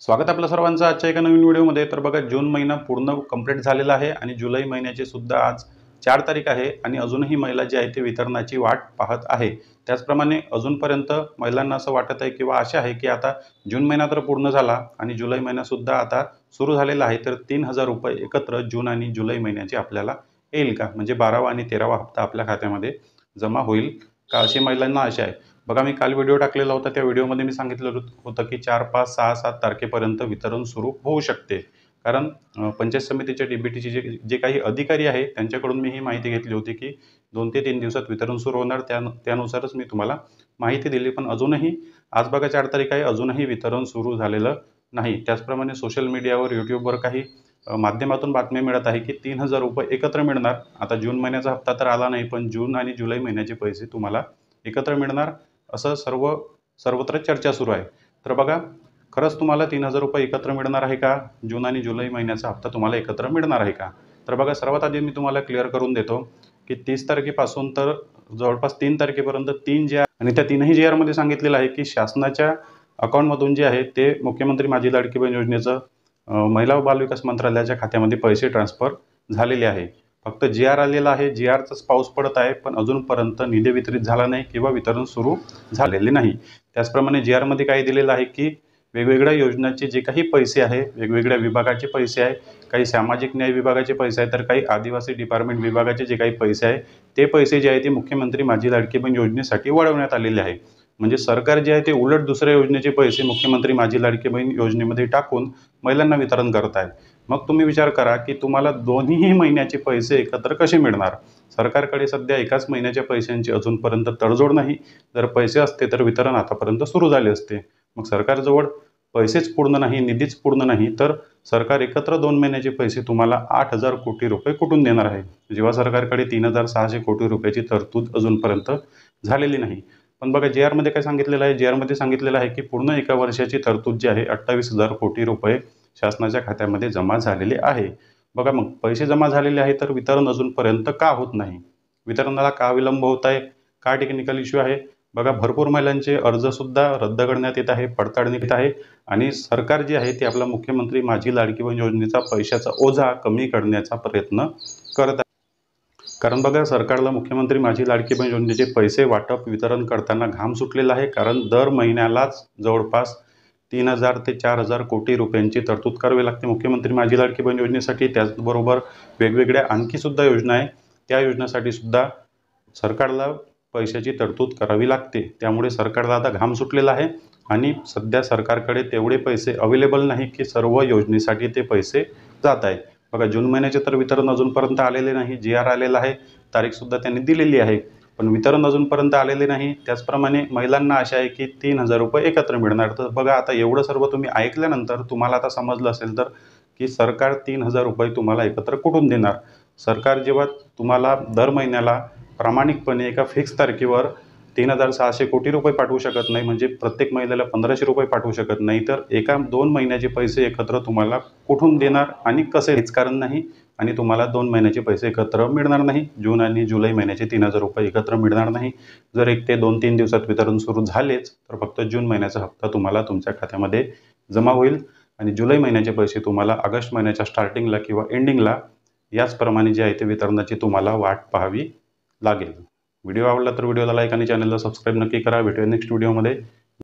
स्वागत आपल्या सर्वांचं आजच्या एका नवीन व्हिडिओमध्ये। तर बघा, जून महिना पूर्ण कंप्लीट झालेला आहे आणि जुलै महिन्याची सुद्धा आज 4 तारीख आहे आणि अजूनही महिला जी आहे ते वितरणाची वाट पाहत आहे। त्याचप्रमाणे अजूनपर्यंत महिलांना असं वाटत आहे किंवा आशा आहे की आता जून महिना तर पूर्ण झाला आणि जुलै महिना सुद्धा आता सुरू झालेला आहे, तर 3000 रुपये एकत्र जून आणि जुलै महिन्याचे आपल्याला येईल का? म्हणजे 12वा आणि 13वा हप्ता आपल्या खात्यामध्ये जमा होईल का, अशी महिलांना आशा आहे। बघा, मी काल व्हिडिओ टाकलेला होता, त्या व्हिडिओमध्ये मी सांगितलं होतं की 4, 5, 6, 7 तारखेपर्यंत वितरण सुरू होऊ शकते। कारण पंचायत समितीच्या डीबीटीचे जे काही अधिकारी आहे त्यांच्याकडून मी ही माहिती घेतली होती की 2 ते 3 दिवसात वितरण सुरू होणार, त्यानुसारच मी तुम्हाला माहिती दिली। पण अजूनही आज बघा 4 तारीख आहे, अजूनही वितरण सुरू झालेलं नाही। त्याचप्रमाणे सोशल मीडियावर, यूट्यूबवर काही माध्यमातून बातम्या मिळत आहे की 3000 रुपये एकत्र मिळणार। आता जून महिन्याचा हप्ता तर आला नाही, पण जून आणि जुलै महिन्याचे पैसे तुम्हाला एकत्र मिळणार असं सर्वत्र चर्चा सुरू आहे। तर बघा, खरंच तुम्हाला 3000 रुपये एकत्र मिळणार आहे का? जून आणि जुलै महिन्याचा हप्ता तुम्हाला एकत्र मिळणार आहे का? तर बघा, सर्वात आधी मी तुम्हाला क्लिअर करून देतो की 30 तारखेपासून तर जवळपास 3 तारखेपर्यंत 3 जे आणि त्या तीनही जे आरमध्ये सांगितलेलं आहे की शासनाच्या अकाउंटमधून जे आहे ते मुख्यमंत्री माझी लाडकी बहीण योजनेचं महिला व बालविकास मंत्रालयाच्या खात्यामध्ये पैसे ट्रान्सफर झालेले आहे। फक्त जी आर आलेला आहे, जी आरचाच पाऊस पडत आहे, पण अजूनपर्यंत निधी वितरित झाला नाही किंवा वितरण सुरू झालेले नाही। त्याचप्रमाणे जी आरमध्ये काय दिलेलं आहे की वेगवेगळ्या योजनांचे जे काही पैसे आहे, वेगवेगळ्या विभागाचे पैसे आहे, काही सामाजिक न्याय विभागाचे पैसे आहे, तर काही आदिवासी डिपार्टमेंट विभागाचे जे काही पैसे आहे ते पैसे जे आहे ते मुख्यमंत्री माझी लाडकी बहीण योजनेसाठी वळवण्यात आलेले आहे। म्हणजे सरकार जे आहे ते उलट दुसऱ्या योजनेचे पैसे मुख्यमंत्री माझी लाडकी बहीण योजनेमध्ये टाकून महिलांना वितरण करत आहे। मग तुम्ही विचार करा की तुम्हाला दोन्ही महिन्याचे पैसे एकत्र कसे मिळणार? सरकारकडे सध्या एकाच महिन्याच्या पैशांची अजूनपर्यंत तडजोड नाही। जर पैसे असते तर वितरण आतापर्यंत सुरू झाले असते। मग सरकारजवळ पैसेच पूर्ण नाही, निधीच पूर्ण नाही, तर सरकार एकत्र 2 महिन्याचे पैसे तुम्हाला 8000 कोटी रुपये कुठून देणार आहे, जेव्हा सरकारकडे 3600 कोटी रुपयाची तरतूद अजूनपर्यंत झालेली नाही। पण बघा, जे आरमध्ये काय सांगितलेलं आहे, जे आरमध्ये सांगितलेलं आहे की पूर्ण एका वर्षाची तरतूद जी आहे 28000 कोटी रुपये शासनाच्या खात्यामध्ये जमा झालेले आहे। बघा, मग पैसे जमा झालेले आहे तर वितरण अजूनपर्यंत का होत नाही? वितरणाला का विलंब होत आहे? का टेक्निकल इश्यू आहे? बघा, भरपूर महिलांचे अर्जसुद्धा रद्द करण्यात येत आहे, पडताळणीत येत आहे आणि सरकार जे आहे ते आपला मुख्यमंत्री माझी लाडकी बहीण योजनेचा पैशाचा ओझा कमी करण्याचा प्रयत्न करत आहे। कारण बघा, सरकारला मुख्यमंत्री माझी लाडकी बहीण योजनेचे पैसे वाटप वितरण करताना घाम सुटलेला आहे। कारण दर महिन्यालाच जवळपास 3000 ते 4000 कोटी रुपयांची तरतूद करावी लागते मुख्यमंत्री माझी लाडकी बहीण योजनेसाठी। त्याचबरोबर वेगवेगळ्या आणखी सुद्धा योजना आहे, त्या योजनेसाठी सुद्धा सरकारला पैशाची तरतूद करावी लागते। त्यामुळे सरकारला आता घाम सुटलेला आहे आणि सध्या सरकारकडे तेवढे पैसे अवेलेबल नाही की सर्व योजनेसाठी ते पैसे जात आहे। बघा, जून महिन्याचे तर वितरण अजूनपर्यंत आलेले नाही। जी आर आलेला आहे, तारीखसुद्धा त्यांनी दिलेली आहे, पण वितरण अजूनपर्यंत आलेले नाही। त्याचप्रमाणे महिलांना आशा आहे की 3000 रुपये एकत्र मिळणार। तर बघा, आता एवढं सर्व तुम्ही ऐकल्यानंतर तुम्हाला आता समजलं असेल तर की सरकार 3000 रुपये तुम्हाला एकत्र कुठून देणार? सरकार जेव्हा तुम्हाला दर महिन्याला प्रामाणिकपणे एका फिक्स तारखेवर 3600 कोटी रुपये पाठवू शकत नाही, म्हणजे प्रत्येक महिलेला 1500 रुपये पाठवू शकत नाही, तर एका 2 महिन्याचे पैसे एकत्र तुम्हाला कुठून देणार आणि कसे? हेच कारण नाही आणि तुम्हाला 2 महिन्याचे पैसे एकत्र मिळणार नाही। जून आणि जुलै महिन्याचे 3000 रुपये एकत्र मिळणार नाही। जर 1 ते 2-3 दिवसात वितरण सुरू झालेच तर फक्त जून महिन्याचा हप्ता तुम्हाला तुमच्या खात्यामध्ये जमा होईल आणि जुलै महिन्याचे पैसे तुम्हाला ऑगस्ट महिन्याच्या स्टार्टिंगला किंवा एंडिंगला याचप्रमाणे जे आहे ते वितरणाची तुम्हाला वाट पाहावी लागेल। व्हिडिओ आवडला तर व्हिडिओला लाईक आणि चॅनलला सबस्क्राईब नक्की करा। भेटूया नेक्स्ट व्हिडिओमध्ये।